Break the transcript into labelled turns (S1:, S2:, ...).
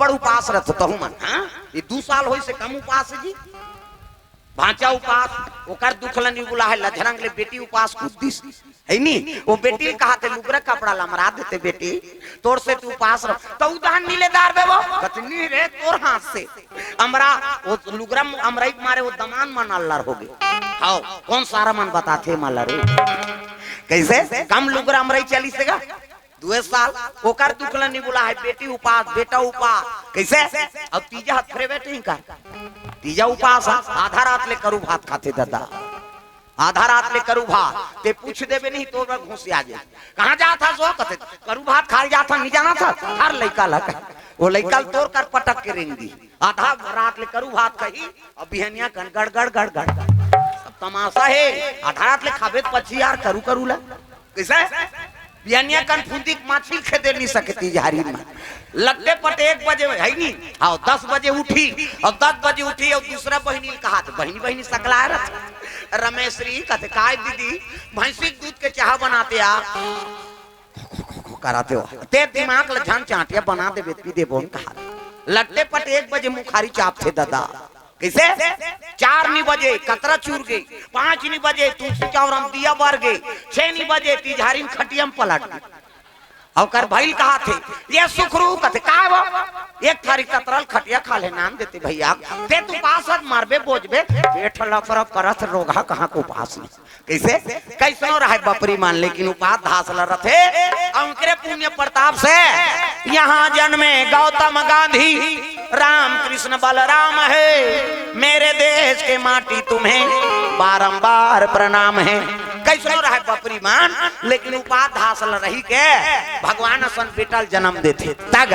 S1: बड़ उपास रहते तहु मन। हाँ ये 2 साल हो से कम उपास है जी। भांचा उपास ओकर दुखलनी बुला है लझरंग ले बेटी उपास कुछ है नी वो बेटी कहा थे लुगरा कपड़ा लमरा देते बेटी तोर से तू उपास रह तो उदाहरण नीलेदार बे वो कतनी रे तोर हाथ से हमरा वो लुगरा अमराई मारे वो दमान मन अल्लाह हो गए। हां कौन सारा मन बताते मल्ला रे कैसे कम लुगरा अमराई चली सेगा 2 साल ओकर दुखलनी बुला है बेटी उपास बेटा उपास कैसे अब तीजा हाथ फेरे बैठे का तीजा उपास आधा रात ले करू भात खाते दादा आधा रात ले करू भात ते पूछ देबे नहीं तो घुस आ जाए कहां जा था सो कहते करू भात खा जा था नहीं जाना था हर लइका लगा वो लइका तोड़ कर पटक के रेंग दी आधा रात ले करू भात कही अब बिहनिया गड़ गड़ गड़ गड़ गड़ सब तमाशा है आधा रात ले खाबे पछी यार करू करू ला कैसे बिहनिया कन फुंदी माछी खेदे नहीं सकती झारी में लगते पट 1 बजे है नी आओ 10 बजे उठी और 10 बजे उठी और दूसरा बहनी कहा बहनी बहनी सकला रमेश री कहते काय दीदी भैंसी दूध के चाह बनाते आ कराते हो ते दिमाग लझान चाटिया बना दे पी दे बोन कहा लगते पट 1 बजे मुखारी चाप थे दादा कैसे 4 बजे कतरा चूर गई 5 बजे तुलसी चौरम दिया बर गए 6 बजे तिजहारी खटियम पलट गई और कर भाई कहा थे ये सुखरू कहते का वो एक थारी कतरल खटिया खा ले नाम देते भैया ते तू पासत मारबे बोझबे पेट लफर करत रोगा कहां को पास नहीं कैसे कैसनो रहे बपरी मान लेकिन उपास धासल रथे उनके पुण्य प्रताप से यहाँ जन्मे गौतम गांधी राम कृष्ण बलराम है मेरे देश के माटी तुम्हें बारंबार प्रणाम है कैसनो रहे बपरी मान लेकिन उपास हासिल रही के भगवान सन बेटल जन्म देते तग